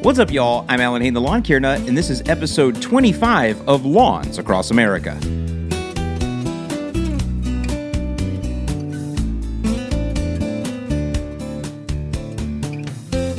What's up, y'all? I'm Alan Hain, the Lawn Care Nut, and this is episode 25 of Lawns Across America.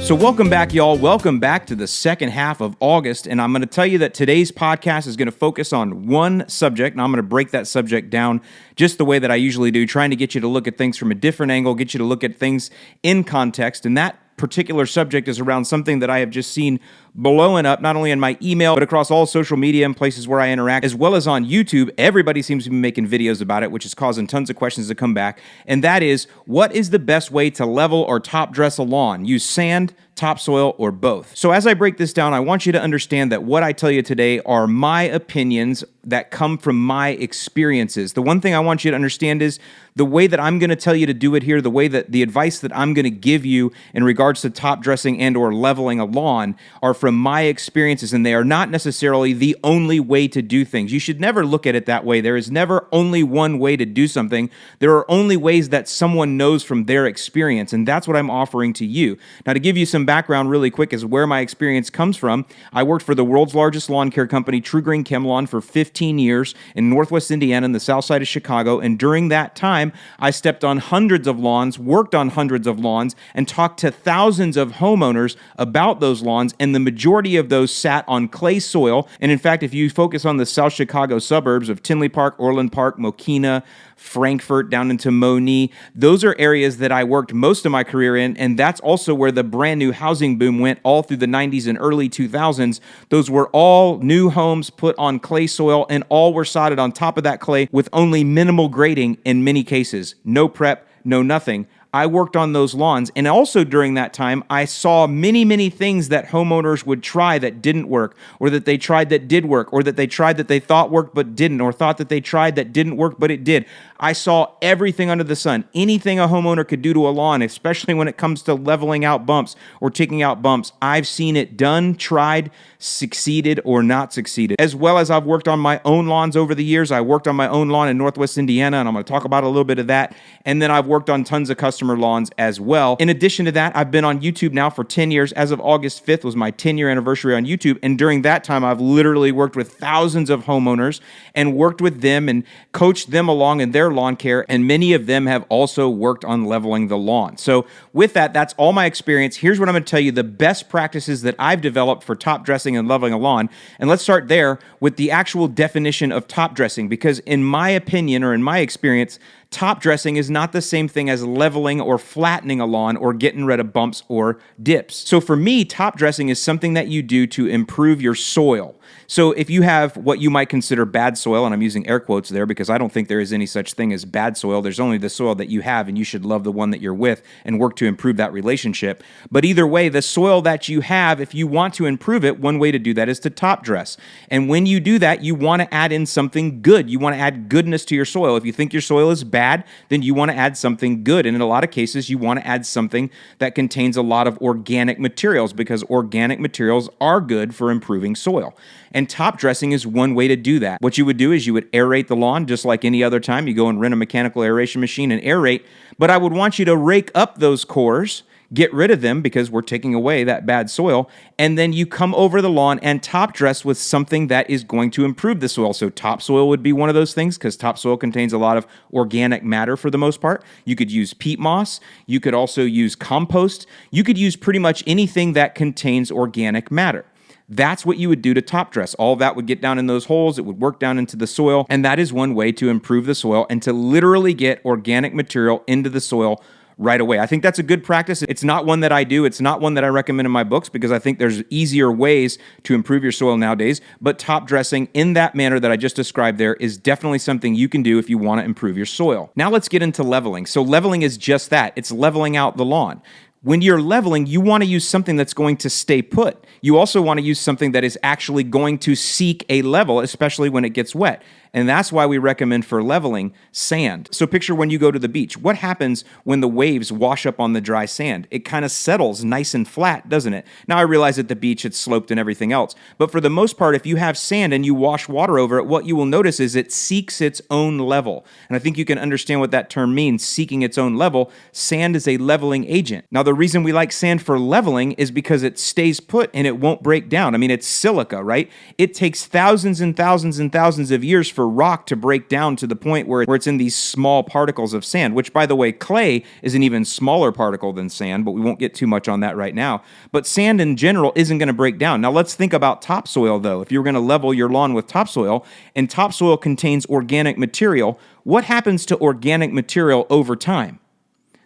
So welcome back, y'all. Welcome back to the second half of August, and I'm going to tell you that today's podcast is going to focus on one subject, and I'm going to break that subject down just the way that I usually do, trying to get you to look at things from a different angle, get you to look at things in context, and that particular subject is around something that I have just seen blowing up, not only in my email, but across all social media and places where I interact, as well as on YouTube. Everybody seems to be making videos about it, which is causing tons of questions to come back. And that is, what is the best way to level or top dress a lawn? Use sand, topsoil, or both? So as I break this down, I want you to understand that what I tell you today are my opinions that come from my experiences. The one thing I want you to understand is the way that I'm going to tell you to do it here, the way that the advice that I'm going to give you in regards to top dressing and or leveling a lawn are from my experiences, and they are not necessarily the only way to do things. You should never look at it that way. There is never only one way to do something. There are only ways that someone knows from their experience, and that's what I'm offering to you. Now, to give you some background really quick as where my experience comes from, I worked for the world's largest lawn care company, True Green Chem Lawn, for 15 years in Northwest Indiana in the south side of Chicago, and during that time, I stepped on hundreds of lawns, worked on hundreds of lawns, and talked to thousands of homeowners about those lawns, and the majority of those sat on clay soil. And in fact, if you focus on the South Chicago suburbs of Tinley Park, Orland Park, Mokina, Frankfurt, down into Moni, those are areas that I worked most of my career in, and that's also where the brand new housing boom went all through the 90s and early 2000s. Those were all new homes put on clay soil, and all were sodded on top of that clay with only minimal grading in many cases. No prep, no nothing. I worked on those lawns, and also during that time, I saw many things that homeowners would try that didn't work, or that they tried that did work, or that they tried that they thought worked but didn't, or thought that they tried that didn't work but it did. I saw everything under the sun, anything a homeowner could do to a lawn, especially when it comes to leveling out bumps or taking out bumps. I've seen it done, tried, succeeded, or not succeeded. As well as I've worked on my own lawns over the years. I worked on my own lawn in Northwest Indiana, and I'm going to talk about a little bit of that. And then I've worked on tons of customer lawns as well. In addition to that, I've been on YouTube now for 10 years. As of August 5th was my 10-year anniversary on YouTube. And during that time, I've literally worked with thousands of homeowners and worked with them and coached them along in their lawn care. And many of them have also worked on leveling the lawn. So with that, that's all my experience. Here's what I'm going to tell you, the best practices that I've developed for top dressing and leveling a lawn. And let's start there with the actual definition of top dressing, because in my opinion, or in my experience, top dressing is not the same thing as leveling or flattening a lawn or getting rid of bumps or dips. So for me, top dressing is something that you do to improve your soil. So if you have what you might consider bad soil, and I'm using air quotes there because I don't think there is any such thing as bad soil. There's only the soil that you have, and you should love the one that you're with and work to improve that relationship. But either way, the soil that you have, if you want to improve it, one way to do that is to top dress. And when you do that, you want to add in something good. You want to add goodness to your soil. If you think your soil is bad, then you want to add something good. And in a lot of cases, you want to add something that contains a lot of organic materials, because organic materials are good for improving soil. And top dressing is one way to do that. What you would do is you would aerate the lawn just like any other time. You go and rent a mechanical aeration machine and aerate, but I would want you to rake up those cores, get rid of them because we're taking away that bad soil, and then you come over the lawn and top dress with something that is going to improve the soil. So topsoil would be one of those things, because topsoil contains a lot of organic matter for the most part. You could use peat moss. You could also use compost. You could use pretty much anything that contains organic matter. That's what you would do to top dress. All of that would get down in those holes. It would work down into the soil. And that is one way to improve the soil and to literally get organic material into the soil right away. I think that's a good practice. It's not one that I do. It's not one that I recommend in my books, because I think there's easier ways to improve your soil nowadays. But top dressing in that manner that I just described there is definitely something you can do if you want to improve your soil. Now let's get into leveling. So leveling is just that. It's leveling out the lawn. When you're leveling, you want to use something that's going to stay put. You also want to use something that is actually going to seek a level, especially when it gets wet. And that's why we recommend for leveling sand. So picture when you go to the beach. What happens when the waves wash up on the dry sand? It kind of settles nice and flat, doesn't it? Now I realize at the beach it's sloped and everything else. But for the most part, if you have sand and you wash water over it, what you will notice is it seeks its own level. And I think you can understand what that term means, seeking its own level. Sand is a leveling agent. Now the reason we like sand for leveling is because it stays put and it won't break down. I mean, it's silica, right? It takes thousands and thousands and thousands of years for rock to break down to the point where it's in these small particles of sand, which, by the way, clay is an even smaller particle than sand, but we won't get too much on that right now. But sand in general isn't going to break down. Now, let's think about topsoil, though. If you're going to level your lawn with topsoil, and topsoil contains organic material, what happens to organic material over time?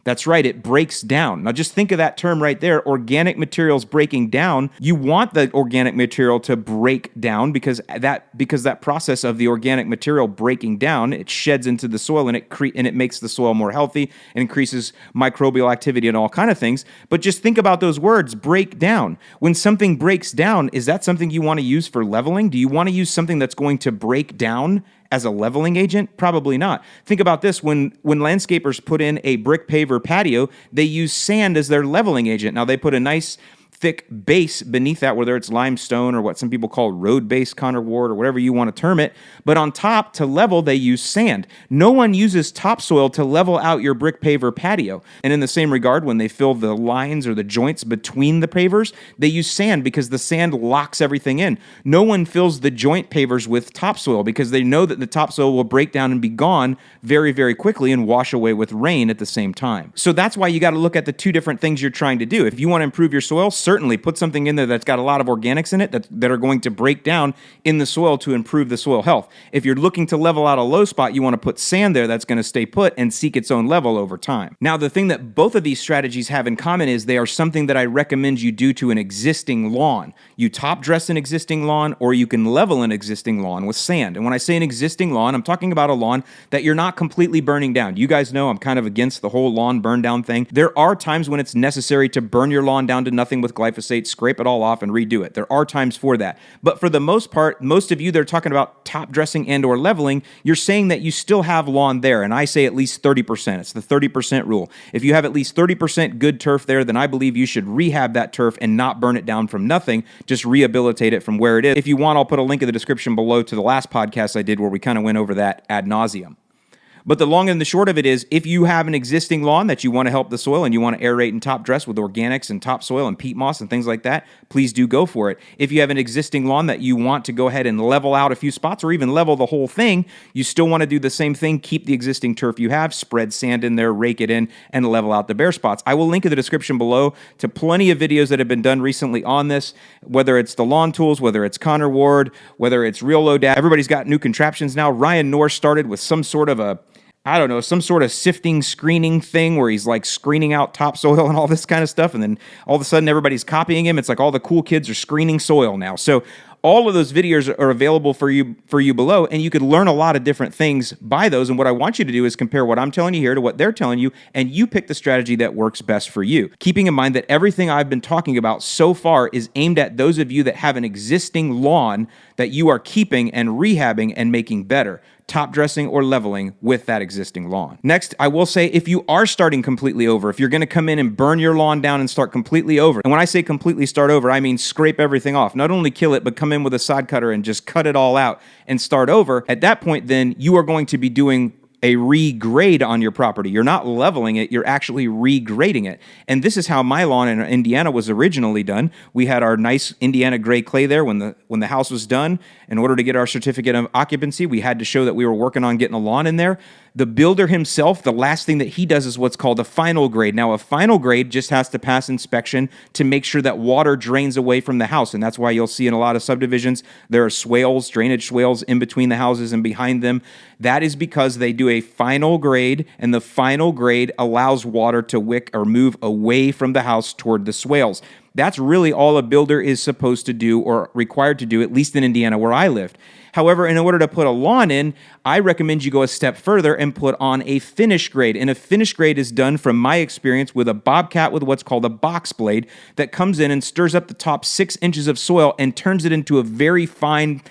That's right, it breaks down. Now just think of that term right there, organic materials breaking down. You want the organic material to break down because that process of the organic material breaking down, it sheds into the soil and it makes the soil more healthy and increases microbial activity and all kind of things. But just think about those words, break down. When something breaks down, is that something you want to use for leveling? Do you want to use something that's going to break down as a leveling agent? Probably not. Think about this. When landscapers put in a brick paver patio, they use sand as their leveling agent. Now, they put a nice thick base beneath that, whether it's limestone or what some people call road-based Knorr or whatever you want to term it. But on top, to level, they use sand. No one uses topsoil to level out your brick paver patio. And in the same regard, when they fill the lines or the joints between the pavers, they use sand because the sand locks everything in. No one fills the joint pavers with topsoil because they know that the topsoil will break down and be gone very, very quickly and wash away with rain at the same time. So that's why you got to look at the two different things you're trying to do. If you want to improve your soil, certainly put something in there that's got a lot of organics in it that are going to break down in the soil to improve the soil health. If you're looking to level out a low spot, you want to put sand there that's going to stay put and seek its own level over time. Now, the thing that both of these strategies have in common is they are something that I recommend you do to an existing lawn. You top dress an existing lawn, or you can level an existing lawn with sand. And when I say an existing lawn, I'm talking about a lawn that you're not completely burning down. You guys know I'm kind of against the whole lawn burn down thing. There are times when it's necessary to burn your lawn down to nothing with glyphosate, scrape it all off and redo it. There are times for that. But for the most part, most of you that are talking about top dressing and or leveling, you're saying that you still have lawn there. And I say at least 30%. It's the 30% rule. If you have at least 30% good turf there, then I believe you should rehab that turf and not burn it down from nothing. Just rehabilitate it from where it is. If you want, I'll put a link in the description below to the last podcast I did where we kind of went over that ad nauseum. But the long and the short of it is, if you have an existing lawn that you want to help the soil and you want to aerate and top dress with organics and topsoil and peat moss and things like that, please do go for it. If you have an existing lawn that you want to go ahead and level out a few spots or even level the whole thing, you still want to do the same thing. Keep the existing turf you have, spread sand in there, rake it in, and level out the bare spots. I will link in the description below to plenty of videos that have been done recently on this, whether it's the lawn tools, whether it's Connor Ward, whether it's Real Low Dad. Everybody's got new contraptions now. Ryan Knorr started with some sort of some sort of sifting screening thing where he's like screening out topsoil and all this kind of stuff. And then all of a sudden everybody's copying him. It's like all the cool kids are screening soil now. So all of those videos are available for you below, and you could learn a lot of different things by those. And what I want you to do is compare what I'm telling you here to what they're telling you, and you pick the strategy that works best for you. Keeping in mind that everything I've been talking about so far is aimed at those of you that have an existing lawn that you are keeping and rehabbing and making better, top dressing or leveling with that existing lawn. Next, I will say, if you are starting completely over, if you're going to come in and burn your lawn down and start completely over, and when I say completely start over, I mean scrape everything off. Not only kill it, but come in with a sod cutter and just cut it all out and start over. At that point, then you are going to be doing a regrade on your property. You're not leveling it, you're actually regrading it. And this is how my lawn in Indiana was originally done. We had our nice Indiana gray clay there when the house was done. In order to get our certificate of occupancy, we had to show that we were working on getting a lawn in there. The builder himself, the last thing that he does is what's called a final grade. Now, a final grade just has to pass inspection to make sure that water drains away from the house. And that's why you'll see in a lot of subdivisions, there are swales, drainage swales in between the houses and behind them. That is because they do a final grade, and the final grade allows water to wick or move away from the house toward the swales. That's really all a builder is supposed to do or required to do, at least in Indiana where I lived. However, in order to put a lawn in, I recommend you go a step further and put on a finish grade. And a finish grade is done, from my experience, with a bobcat with what's called a box blade that comes in and stirs up the top 6 inches of soil and turns it into a very fine,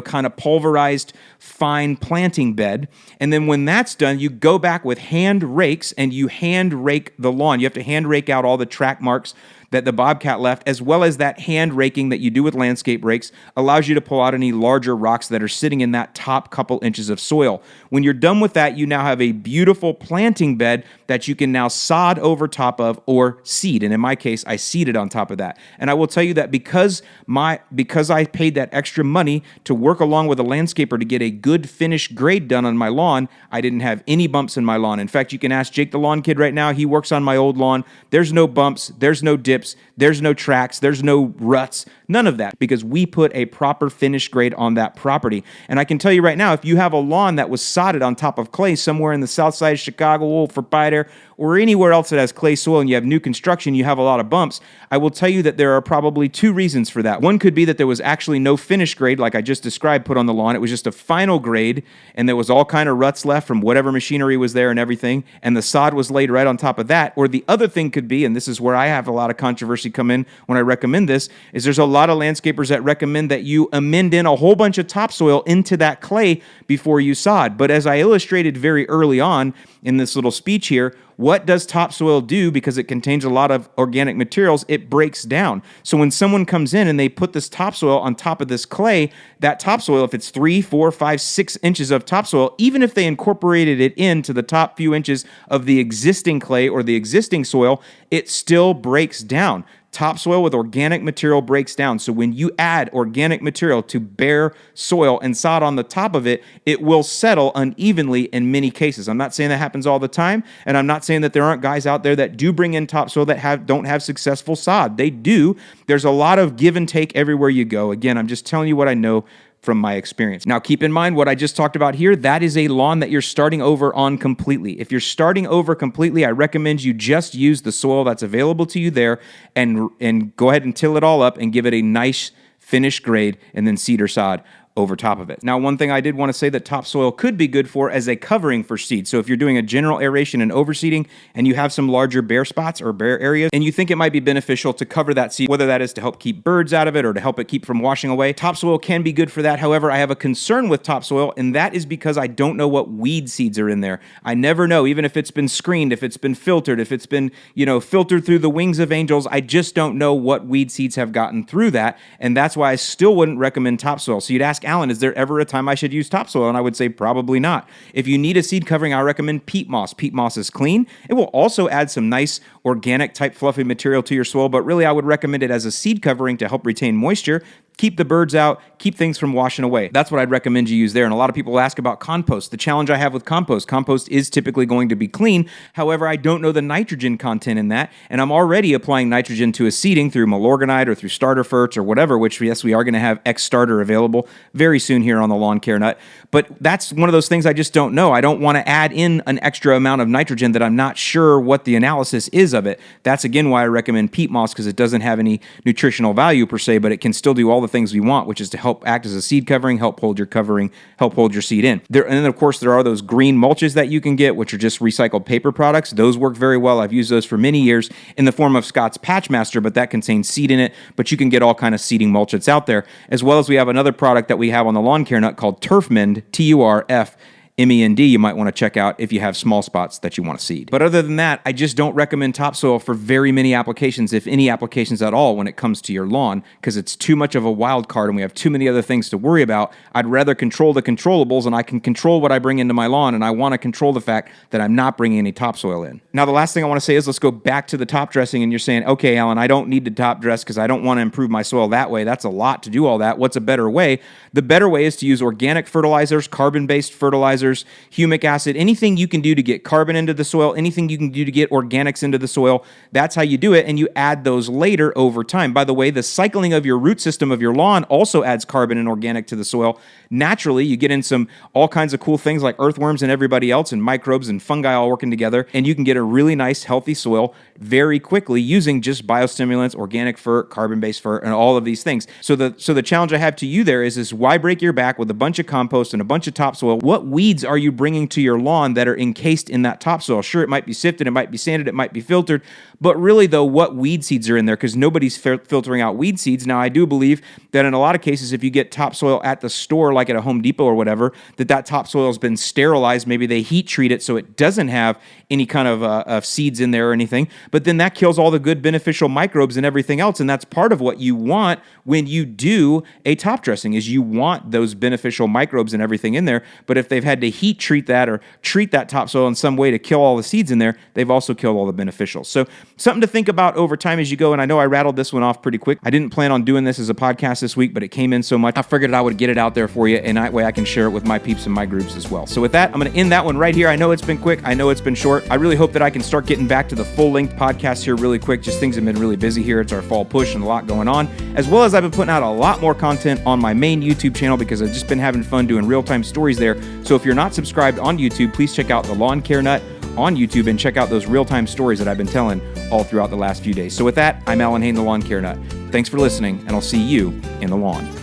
kind of pulverized, fine planting bed. And then when that's done, you go back with hand rakes and you hand rake the lawn. You have to hand rake out all the track marks, that the Bobcat left, as well as that hand raking that you do with landscape rakes, allows you to pull out any larger rocks that are sitting in that top couple inches of soil. When you're done with that, you now have a beautiful planting bed that you can now sod over top of or seed. And in my case, I seeded on top of that. And I will tell you that because I paid that extra money to work along with a landscaper to get a good finished grade done on my lawn, I didn't have any bumps in my lawn. In fact, you can ask Jake the Lawn Kid right now. He works on my old lawn. There's no bumps, there's no dips, there's no tracks, there's no ruts, none of that, because we put a proper finished grade on that property. And I can tell you right now, if you have a lawn that was sodded on top of clay somewhere in the south side of Chicago, Wolf or Pioneer, or anywhere else that has clay soil and you have new construction, you have a lot of bumps, I will tell you that there are probably two reasons for that. One could be that there was actually no finish grade, like I just described, put on the lawn. It was just a final grade, and there was all kind of ruts left from whatever machinery was there and everything, and the sod was laid right on top of that. Or the other thing could be, and this is where I have a lot of controversy come in when I recommend this, is there's a lot of landscapers that recommend that you amend in a whole bunch of topsoil into that clay before you sod. But as I illustrated very early on in this little speech here, what does topsoil do? Because it contains a lot of organic materials, it breaks down. So when someone comes in and they put this topsoil on top of this clay, that topsoil, if it's 3, 4, 5, 6 inches of topsoil, even if they incorporated it into the top few inches of the existing clay or the existing soil, it still breaks down. Topsoil with organic material breaks down. So when you add organic material to bare soil and sod on the top of it, it will settle unevenly in many cases. I'm not saying that happens all the time, and I'm not saying that there aren't guys out there that do bring in topsoil that don't have successful sod. They do. There's a lot of give and take everywhere you go. Again, I'm just telling you what I know from my experience. Now, keep in mind what I just talked about here, that is a lawn that you're starting over on completely. If you're starting over completely, I recommend you just use the soil that's available to you there and go ahead and till it all up and give it a nice finished grade and then seed or sod over top of it. Now, one thing I did want to say that topsoil could be good for as a covering for seed. So if you're doing a general aeration and overseeding and you have some larger bare spots or bare areas and you think it might be beneficial to cover that seed, whether that is to help keep birds out of it or to help it keep from washing away, topsoil can be good for that. However, I have a concern with topsoil, and that is because I don't know what weed seeds are in there. I never know, even if it's been screened, if it's been filtered, if it's been, filtered through the wings of angels, I just don't know what weed seeds have gotten through that. And that's why I still wouldn't recommend topsoil. So you'd ask, Alan, is there ever a time I should use topsoil? And I would say probably not. If you need a seed covering, I recommend peat moss. Peat moss is clean. It will also add some nice organic type fluffy material to your soil, but really I would recommend it as a seed covering to help retain moisture, keep the birds out, keep things from washing away. That's what I'd recommend you use there. And a lot of people ask about compost. The challenge I have with compost is typically going to be clean. However, I don't know the nitrogen content in that, and I'm already applying nitrogen to a seeding through Milorganite or through starter ferts or whatever, which yes, we are going to have X-Starter available very soon here on the Lawn Care Nut. But that's one of those things I just don't know. I don't want to add in an extra amount of nitrogen that I'm not sure what the analysis is of it. That's again why I recommend peat moss, because it doesn't have any nutritional value per se, but it can still do all the things we want, which is to help act as a seed covering, help hold your seed in. And then of course there are those green mulches that you can get, which are just recycled paper products. Those work very well. I've used those for many years in the form of Scott's Patchmaster, but that contains seed in it, but you can get all kind of seeding mulch that's out there, as well as we have another product that we have on the Lawn Care Nut called Turfmend, TURFMEND, you might want to check out if you have small spots that you want to seed. But other than that, I just don't recommend topsoil for very many applications, if any applications at all, when it comes to your lawn, because it's too much of a wild card and we have too many other things to worry about. I'd rather control the controllables, and I can control what I bring into my lawn, and I want to control the fact that I'm not bringing any topsoil in. Now, the last thing I want to say is let's go back to the top dressing, and you're saying, okay, Alan, I don't need to top dress because I don't want to improve my soil that way. That's a lot to do all that. What's a better way? The better way is to use organic fertilizers, carbon-based fertilizers, humic acid, anything you can do to get carbon into the soil, anything you can do to get organics into the soil. That's how you do it, and you add those later over time. By the way, the cycling of your root system of your lawn also adds carbon and organic to the soil. Naturally, you get in all kinds of cool things like earthworms and everybody else, and microbes and fungi all working together, and you can get a really nice, healthy soil very quickly using just biostimulants, organic fert, carbon-based fert, and all of these things. So the challenge I have to you there is why break your back with a bunch of compost and a bunch of topsoil? What weed seeds are you bringing to your lawn that are encased in that topsoil? Sure, it might be sifted, it might be sanded, it might be filtered, but really though, what weed seeds are in there? Because nobody's filtering out weed seeds. Now, I do believe that in a lot of cases, if you get topsoil at the store, like at a Home Depot or whatever, that topsoil has been sterilized. Maybe they heat treat it so it doesn't have any kind of seeds in there or anything, but then that kills all the good beneficial microbes and everything else, and that's part of what you want when you do a top dressing, is you want those beneficial microbes and everything in there. But if they've had to heat treat that or treat that topsoil in some way to kill all the seeds in there, they've also killed all the beneficials. So something to think about over time as you go. And I know I rattled this one off pretty quick. I didn't plan on doing this as a podcast this week, but it came in so much, I figured I would get it out there for you, and that way I can share it with my peeps and my groups as well. So with that, I'm going to end that one right here. I know it's been quick. I know it's been short. I really hope that I can start getting back to the full-length podcast here really quick. Just things have been really busy here. It's our fall push and a lot going on, as well as I've been putting out a lot more content on my main YouTube channel because I've just been having fun doing real-time stories there. So if you're not subscribed on YouTube, please check out the Lawn Care Nut on YouTube and check out those real-time stories that I've been telling all throughout the last few days. So with that, I'm Alan Hain, the Lawn Care Nut. Thanks for listening, and I'll see you in the lawn.